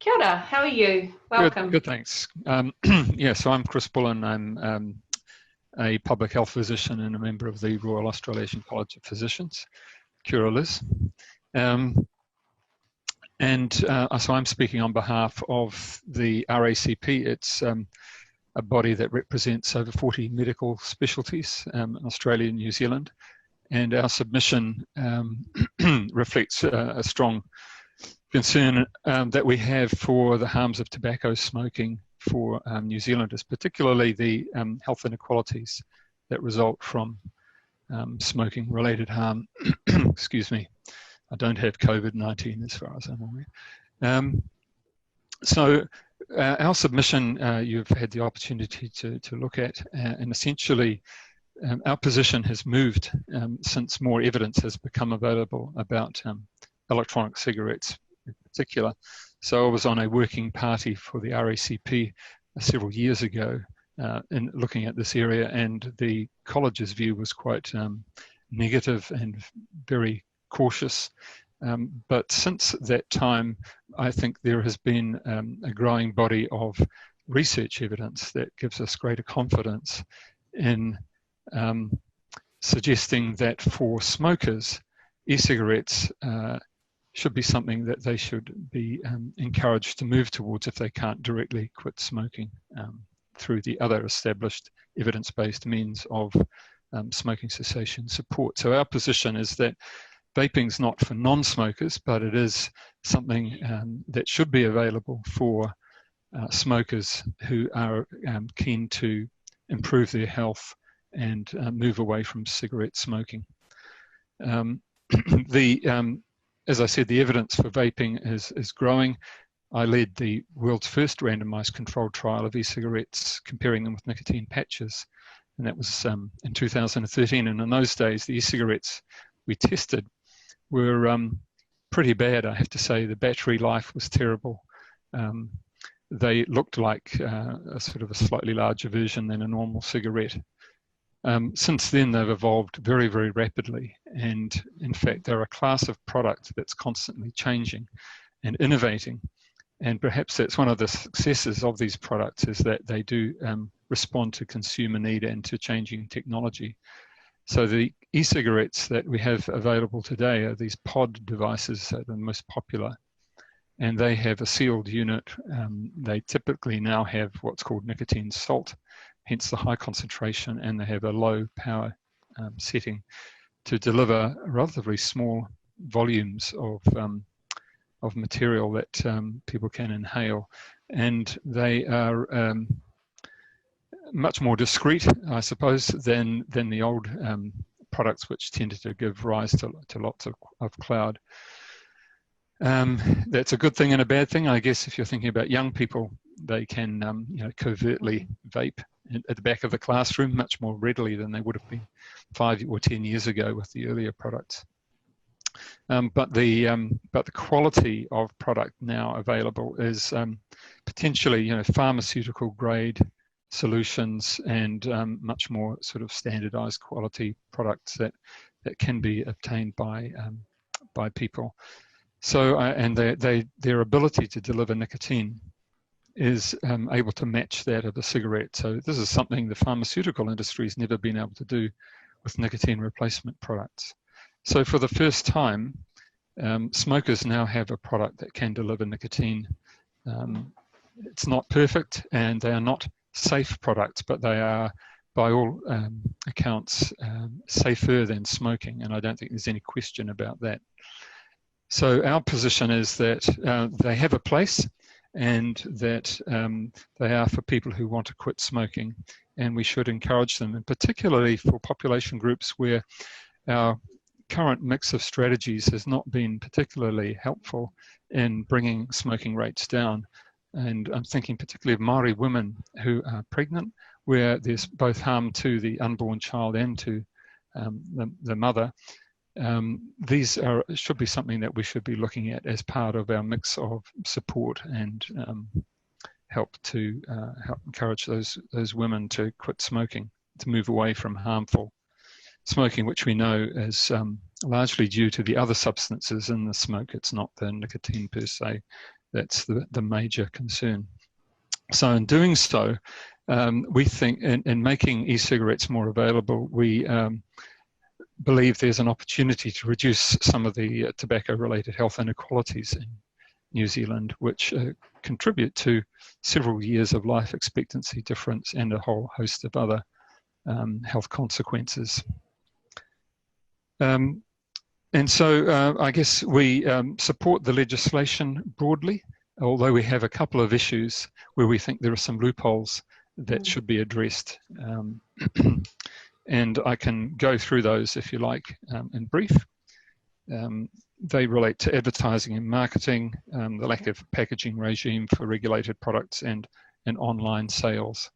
Kia ora, how are you? Welcome. Good, thanks. Yeah, so I'm Chris Bullen. I'm a public health physician and a member of the Royal Australasian College of Physicians. Kia ora, Liz. So I'm speaking on behalf of the RACP. It's a body that represents over 40 medical specialties in Australia and New Zealand. And our submission reflects a strong concern that we have for the harms of tobacco smoking for New Zealanders, particularly the health inequalities that result from smoking-related harm. Excuse me, I don't have COVID-19 as far as I'm aware. So our submission, you've had the opportunity to look at, and essentially our position has moved since more evidence has become available about electronic cigarettes in particular. So I was on a working party for the RACP several years ago in looking at this area, and the college's view was quite negative and very cautious. But since that time, I think there has been a growing body of research evidence that gives us greater confidence in suggesting that for smokers, e-cigarettes should be something that they should be encouraged to move towards if they can't directly quit smoking through the other established evidence-based means of smoking cessation support. So our position is that vaping's not for non-smokers, but it is something that should be available for smokers who are keen to improve their health and move away from cigarette smoking. As I said, the evidence for vaping is growing. I led the world's first randomized controlled trial of e-cigarettes, comparing them with nicotine patches, and that was in 2013. And in those days, the e-cigarettes we tested were pretty bad, I have to say. The battery life was terrible. They looked like a sort of a slightly larger version than a normal cigarette. Since then, they've evolved very, very rapidly. And in fact, they're a class of product that's constantly changing and innovating. And perhaps that's one of the successes of these products, is that they do respond to consumer need and to changing technology. So the e-cigarettes that we have available today are these pod devices that are the most popular. And they have a sealed unit. They typically now have what's called nicotine salt, hence the high concentration, and they have a low power setting to deliver relatively small volumes of material that people can inhale. And they are much more discreet, I suppose, than the old products, which tended to give rise to lots of cloud. That's a good thing and a bad thing, I guess. If you're thinking about young people, they can covertly vape at the back of the classroom much more readily than they would have been 5 or 10 years ago with the earlier products. But the quality of product now available is potentially pharmaceutical grade solutions and much more sort of standardized quality products that can be obtained by people. So and their ability to deliver nicotine is able to match that of a cigarette. So this is something the pharmaceutical industry has never been able to do with nicotine replacement products. So for the first time, smokers now have a product that can deliver nicotine. It's not perfect, and they are not safe products, but they are, by all accounts, safer than smoking, and I don't think there's any question about that. So our position is that they have a place, and that they are for people who want to quit smoking, and we should encourage them, and particularly for population groups where our current mix of strategies has not been particularly helpful in bringing smoking rates down. And I'm thinking particularly of Māori women who are pregnant, where there's both harm to the unborn child and to the mother. These should be something that we should be looking at as part of our mix of support and help encourage those women to quit smoking, to move away from harmful smoking, which we know is largely due to the other substances in the smoke. It's not the nicotine per se. That's the major concern. So in doing so, we think in making e-cigarettes more available, we believe there's an opportunity to reduce some of the tobacco-related health inequalities in New Zealand, which contribute to several years of life expectancy difference and a whole host of other health consequences. And so I guess we support the legislation broadly, although we have a couple of issues where we think there are some loopholes that should be addressed. And I can go through those if you like in brief. They relate to advertising and marketing, the lack of packaging regime for regulated products, and online sales.